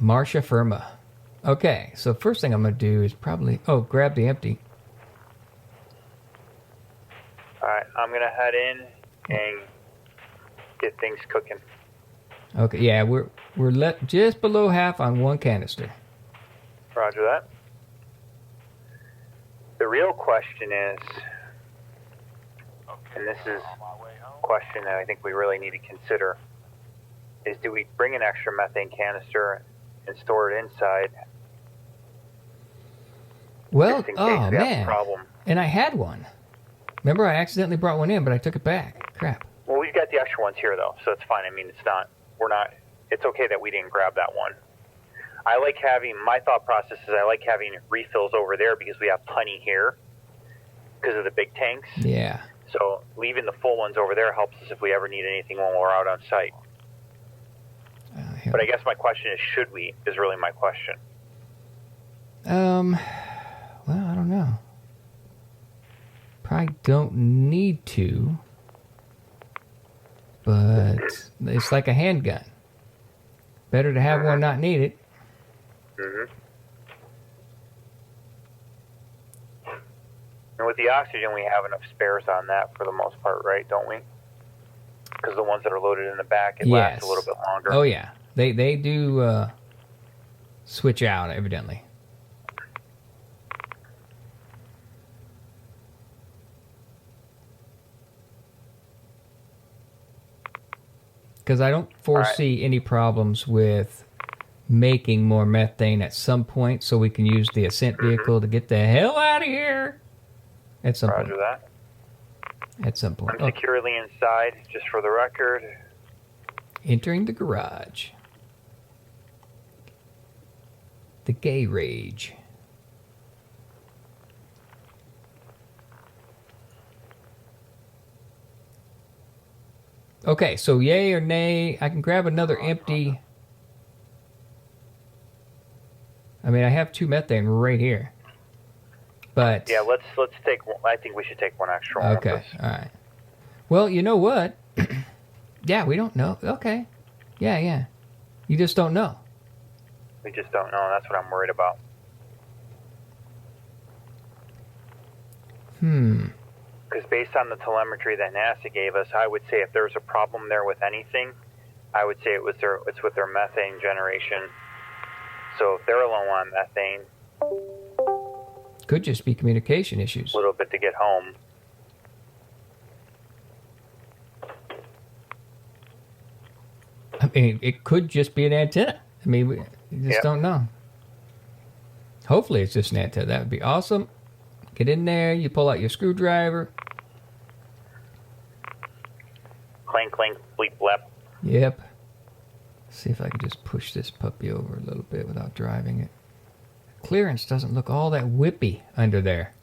Marcia Firma. Okay, so first thing I'm going to do is probably... Oh, grab the empty. All right, I'm going to head in and get things cooking. Okay, yeah, we're just below half on one canister. Roger that. The real question is, and this is a question that I think we really need to consider, is do we bring an extra methane canister and store it inside? Well, just in case we have a problem. And I had one. Remember, I accidentally brought one in, but I took it back. Crap. Well, we've got the extra ones here, though, so it's fine. I mean, it's okay that we didn't grab that one. My thought process is I like having refills over there because we have plenty here because of the big tanks. Yeah. So leaving the full ones over there helps us if we ever need anything when we're out on site. But I guess my question is, should we, is really my question. Well, I don't know. Probably don't need to, but it's like a handgun. Better to have one, not need it. Mm-hmm. And with the oxygen, we have enough spares on that for the most part, right? Don't we? Because the ones that are loaded in the back, it lasts a little bit longer. Oh, yeah. They do switch out, evidently. Because I don't foresee any problems with making more methane at some point, so we can use the ascent vehicle to get the hell out of here. At some Roger point. that. At some point. I'm securely inside, just for the record. Entering the garage. The gay rage. Okay, so yay or nay, I can grab another empty. I mean, I have 2 methane right here. But yeah, let's take. I think we should take one extra one. Okay, all right. Well, you know what? Yeah, we don't know. Okay. Yeah. You just don't know. We just don't know. That's what I'm worried about. Because based on the telemetry that NASA gave us, I would say if there's a problem there with anything, I would say it's with their methane generation. So if they're low on methane, could just be communication issues. A little bit to get home. I mean, it could just be an antenna. I mean, we just don't know. Hopefully it's just an antenna. That would be awesome. Get in there. You pull out your screwdriver. Clank, clank, bleep, blep. Yep. See if I can just push this puppy over a little bit without driving it. Clearance doesn't look all that whippy under there.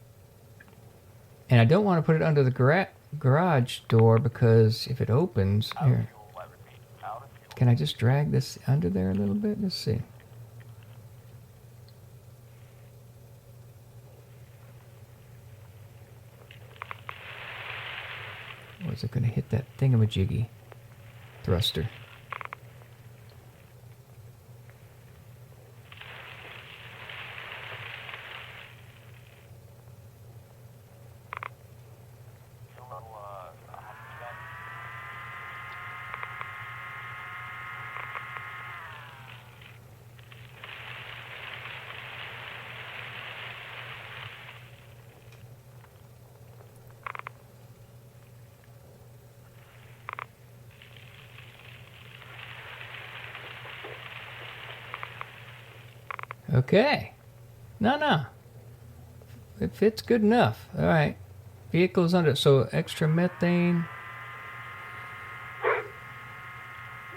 And I don't want to put it under the garage door because if it opens... Here. Can I just drag this under there a little bit? Let's see. Or is it going to hit that thingamajiggy thruster? Okay. No. It fits good enough. All right. Vehicle's under... So, extra methane.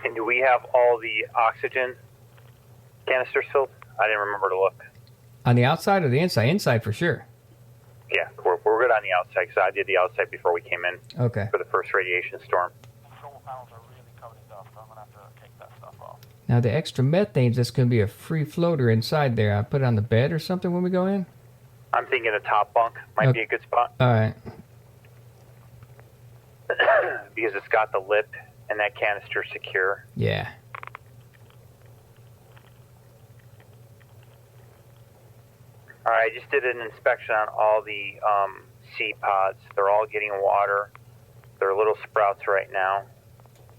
And do we have all the oxygen canisters filled? I didn't remember to look. On the outside or the inside? Inside for sure. Yeah, we're good on the outside because I did the outside before we came in. Okay. For the first radiation storm. Control panels are really covered in dust, so I'm going to have to take that stuff off. Now, the extra methane's just going to be a free floater inside there. I put it on the bed or something when we go in? I'm thinking the top bunk might be a good spot. All right. Because it's got the lip and that canister secure. Yeah. All right, I just did an inspection on all the seed pods. They're all getting water. They're little sprouts right now,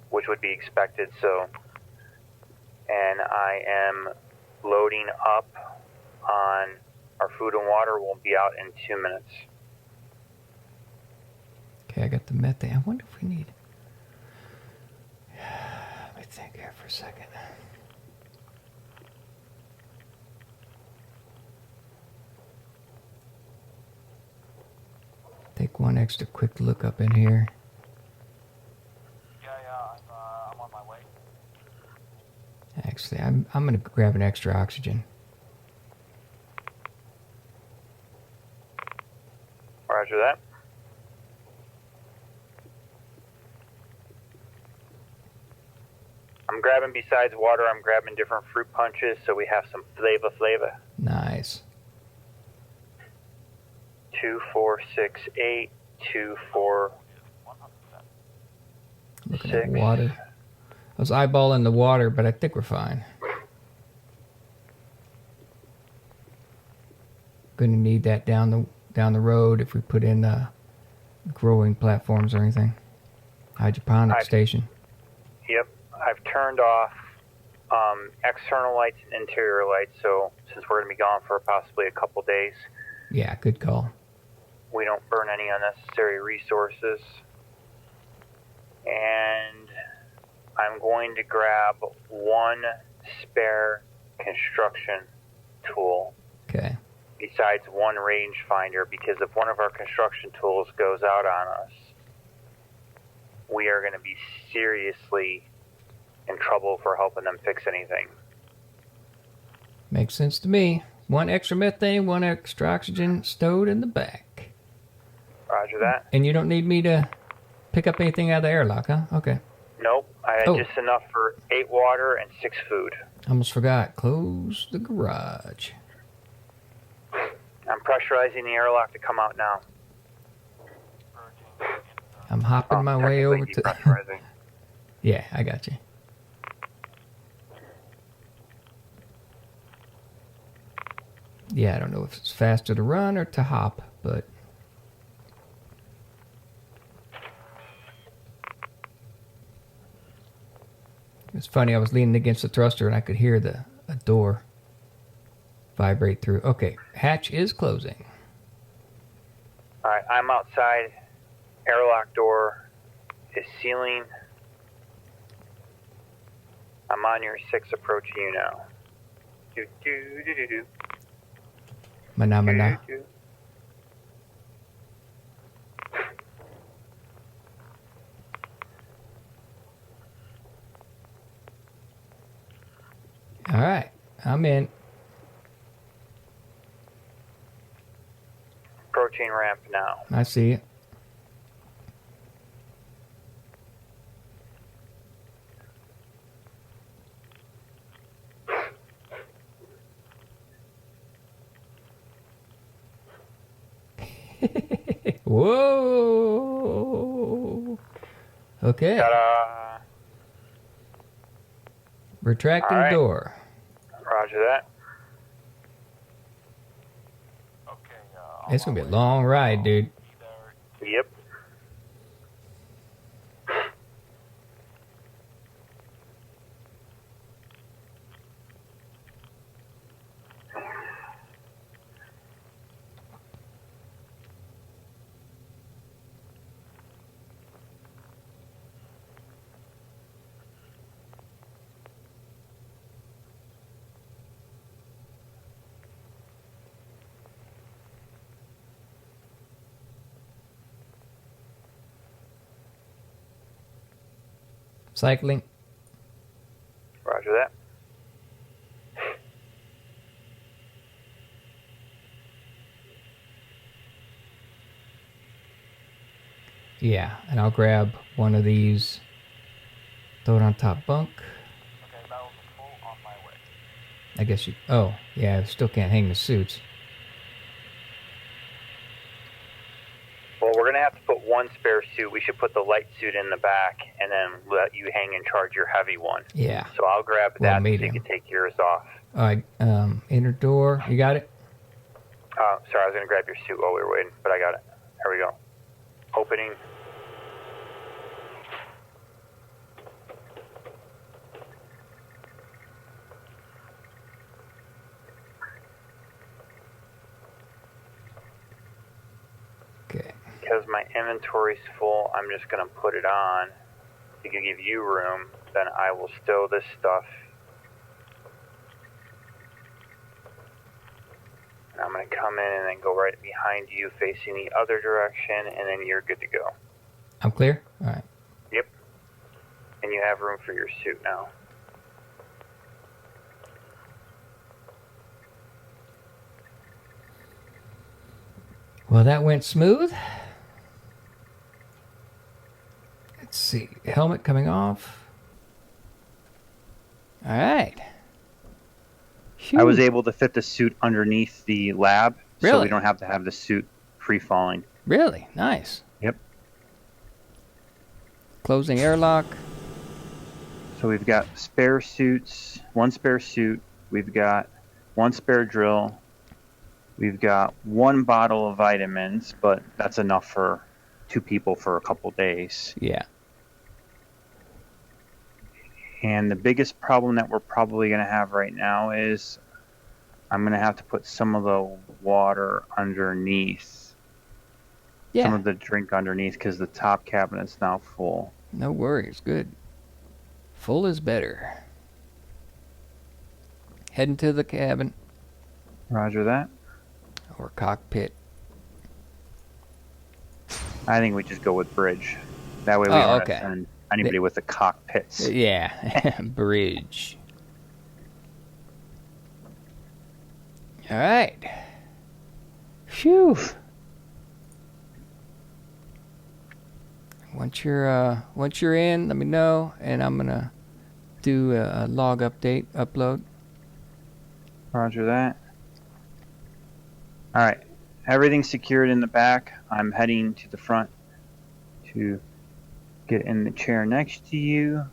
which would be expected. So, and I am loading up on our food and water. Will be out in 2 minutes. Okay, I got the methane. I wonder if we need... Let me think here for a second. Take one extra quick look up in here. Yeah, I'm on my way. Actually, I'm going to grab an extra oxygen. Roger that. I'm grabbing, besides water, I'm grabbing different fruit punches so we have some flavor. Nice. 2, 4, 6, 8, 2, 4, Looking 6. at water. I was eyeballing the water, but I think we're fine. Going to need that down the road if we put in growing platforms or anything. Hydroponic station. Yep, I've turned off external lights and interior lights, so since we're going to be gone for possibly a couple days, Yeah, good call. we don't burn any unnecessary resources. And I'm going to grab one spare construction tool. Okay. Besides one rangefinder, because if one of our construction tools goes out on us, we are going to be seriously in trouble for helping them fix anything. Makes sense to me. One extra methane, one extra oxygen stowed in the back. Roger that. And you don't need me to pick up anything out of the airlock, huh? Okay. Nope. I had just enough for 8 water and 6 food. Almost forgot. Close the garage. I'm pressurizing the airlock to come out now. I'm hopping my way over to... Depressurizing. Yeah, I got you. Yeah, I don't know if it's faster to run or to hop, but... It's funny, I was leaning against the thruster and I could hear a door vibrate through. Okay, hatch is closing. Alright, I'm outside. Airlock door is sealing. I'm on your 6 approaching you now. Do do do do do. Mana mana. Do, do. All right, I'm in. Approaching ramp now. I see it. Whoa. Okay. Ta-da. Retracting All right. door. Roger that. Okay, It's gonna be a long ride, dude. Yep. Cycling. Roger that. Yeah, and I'll grab one of these. Throw it on top bunk. Okay, that was full on my way. I guess you... Oh, yeah, I still can't hang the suits. Well, we're going to have to put one spare suit. We should put the light suit in the back and then let you hang and charge your heavy one. Yeah. So I'll grab Well, that so you medium. can take yours off. All right, inner door. You got it? Sorry, I was going to grab your suit while we were waiting, but I got it. Here we go. Opening. Okay. Because my inventory's full, I'm just going to put it on to give you room. Then I will stow this stuff. And I'm going to come in and then go right behind you facing the other direction, and then you're good to go. I'm clear? All right. Yep. And you have room for your suit now. Well, that went smooth. Let's see. Helmet coming off. All right. Phew. I was able to fit the suit underneath the lab, so Really? we don't have to have the suit free-falling. Really? Nice. Yep. Closing airlock. So we've got spare suits, one spare suit. We've got one spare drill. We've got one bottle of vitamins, but that's enough for 2 people for a couple days. Yeah. And the biggest problem that we're probably going to have right now is I'm going to have to put some of the water underneath. Yeah. Some of the drink underneath because the top cabinet's now full. No worries. Good. Full is better. Heading to the cabin. Roger that. Or cockpit. I think we just go with bridge. That way we don't offend anybody with the cockpits. Yeah, bridge. All right. Phew. Once you're in, let me know, and I'm gonna do a log upload. Roger that. All right, everything's secured in the back. I'm heading to the front to get in the chair next to you.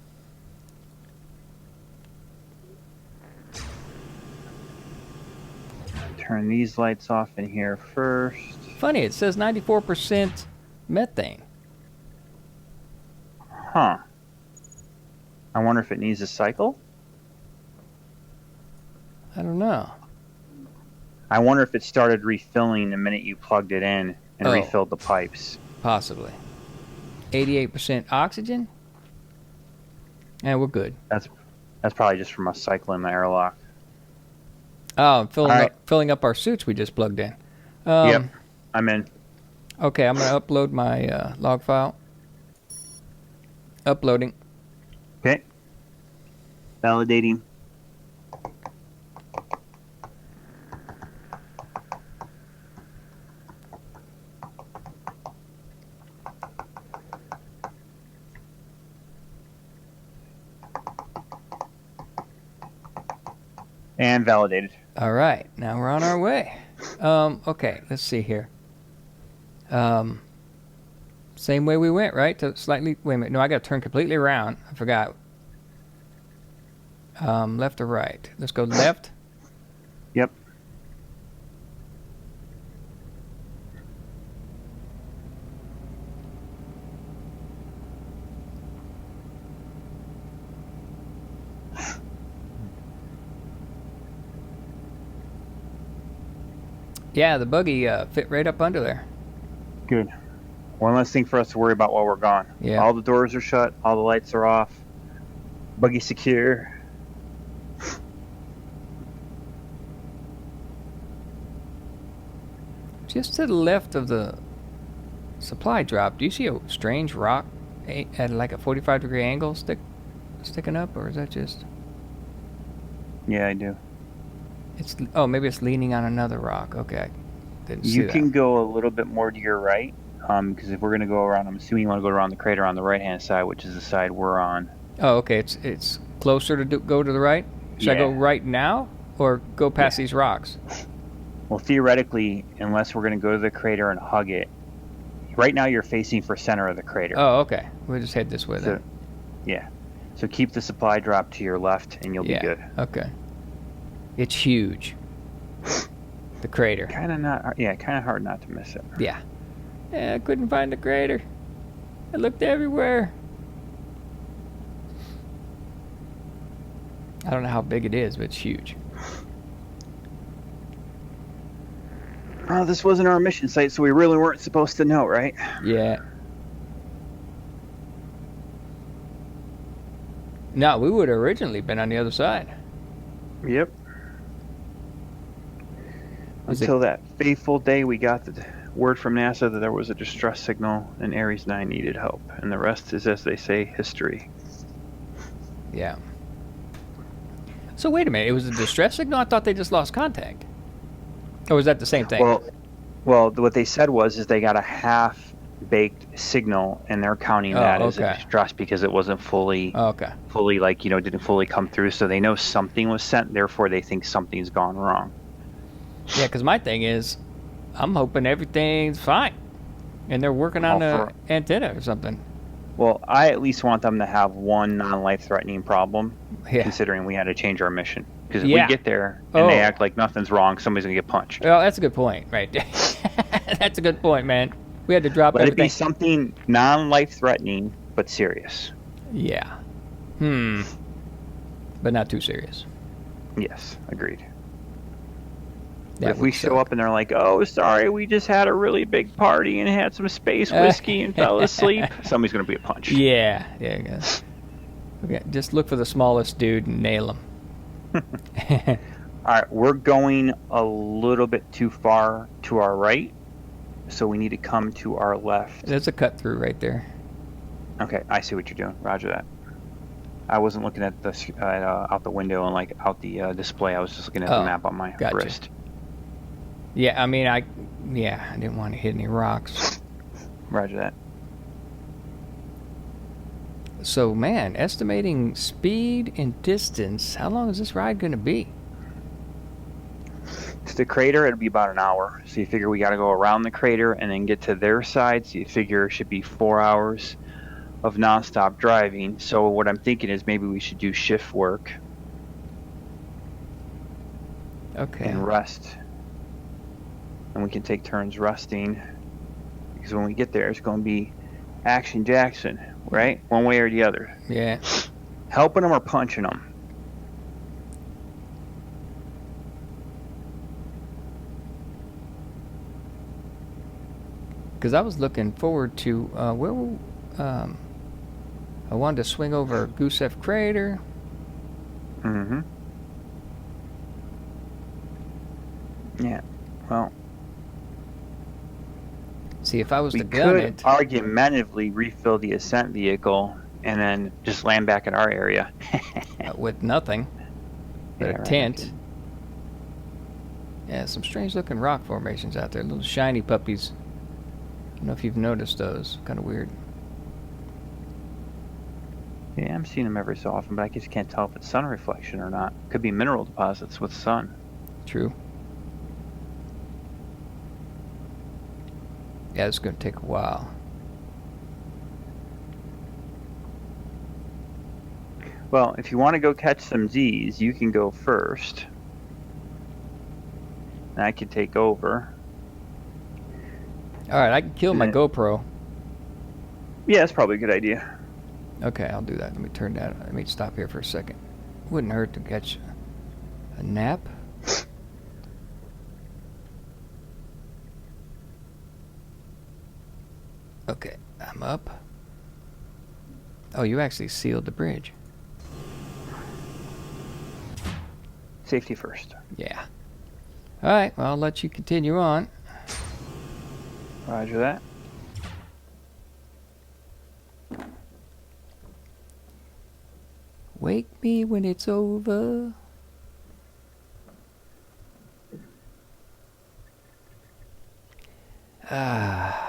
Turn these lights off in here first. Funny, it says 94% methane. Huh. I wonder if it needs a cycle? I don't know. I wonder if it started refilling the minute you plugged it in and refilled the pipes. Possibly. 88% oxygen? And we're good. That's probably just from us cycling the airlock. Oh, filling up our suits we just plugged in. Yep, I'm in. Okay, I'm going to upload my log file. Uploading. Okay. Validating. And validated. All right, now we're on our way. Okay, let's see here. Same way we went, right? To slightly. Wait a minute. No, I got to turn completely around. I forgot. Left or right? Let's go left. Yep. Yeah, the buggy fit right up under there. Good. One less thing for us to worry about while we're gone. Yeah. All the doors are shut. All the lights are off. Buggy secure. Just to the left of the supply drop, do you see a strange rock at like a 45-degree angle sticking up, or is that just? Yeah, I do. Maybe it's leaning on another rock. Okay, didn't see that. You can go a little bit more to your right, because if we're going to go around, I'm assuming you want to go around the crater on the right-hand side, which is the side we're on. Oh, okay. It's closer to go to the right. Should I go right now, or go past these rocks? Well, theoretically, unless we're going to go to the crater and hug it, right now you're facing for center of the crater. Oh, okay. We'll just head this way then. Yeah. So keep the supply drop to your left, and you'll be good. Okay. It's huge. The crater. Kind of hard not to miss it. Yeah. Yeah, I couldn't find the crater. I looked everywhere. I don't know how big it is, but it's huge. Well, this wasn't our mission site, so we really weren't supposed to know, right? Yeah. No, we would have originally been on the other side. Yep. Until that fateful day we got the word from NASA that there was a distress signal and Ares 9 needed help. And the rest is, as they say, history. Yeah. So wait a minute, it was a distress signal? I thought they just lost contact. Or was that the same thing? Well, what they said is they got a half-baked signal, and they're counting that as a distress because it wasn't fully, didn't fully come through. So they know something was sent, therefore they think something's gone wrong. Yeah, because my thing is, I'm hoping everything's fine, and they're working on an antenna or something. Well, I at least want them to have one non-life-threatening problem, considering we had to change our mission. Because if we get there and they act like nothing's wrong, somebody's going to get punched. Well, that's a good point, right? That's a good point, man. We had to drop everything. Let it be something non-life-threatening, but serious. Yeah. But not too serious. Yes, agreed. If we show up and they're like, oh, sorry, we just had a really big party and had some space whiskey and fell asleep, somebody's going to be a punch. Yeah, I guess. Okay, just look for the smallest dude and nail him. All right, we're going a little bit too far to our right, so we need to come to our left. There's a cut through right there. Okay, I see what you're doing. Roger that. I wasn't looking at the out the window and like out the display. I was just looking at the map on my wrist. Yeah, I mean, I didn't want to hit any rocks. Roger that. So, man, estimating speed and distance, how long is this ride going to be? To the crater, it'll be about an hour. So you figure we got to go around the crater and then get to their side. So you figure it should be 4 hours of nonstop driving. So what I'm thinking is maybe we should do shift work. Okay. And rest. And we can take turns resting. Because when we get there, it's going to be Action Jackson, right? One way or the other. Yeah. Helping them or punching them. Because I was looking forward to I wanted to swing over Gusev Crater. Mm-hmm. Yeah. Well. See, if I was to We gun could it, argumentatively refill the ascent vehicle and then just land back in our area. with nothing but Yeah, a right, tent. okay. Yeah, some strange looking rock formations out there. Little shiny puppies. I don't know if you've noticed those. Kind of weird. Yeah, I'm seeing them every so often, but I just can't tell if it's sun reflection or not. Could be mineral deposits with sun. True. Yeah, it's going to take a while. Well, if you want to go catch some Z's, you can go first. And I can take over. Alright, I can kill my Yeah. GoPro. Yeah, that's probably a good idea. Okay, I'll do that. Let me turn that. Let me stop here for a second. Wouldn't hurt to catch a nap. Okay, I'm up. Oh, you actually sealed the bridge. Safety first. Yeah. Alright, well, I'll let you continue on. Roger that. Wake me when it's over. Ah.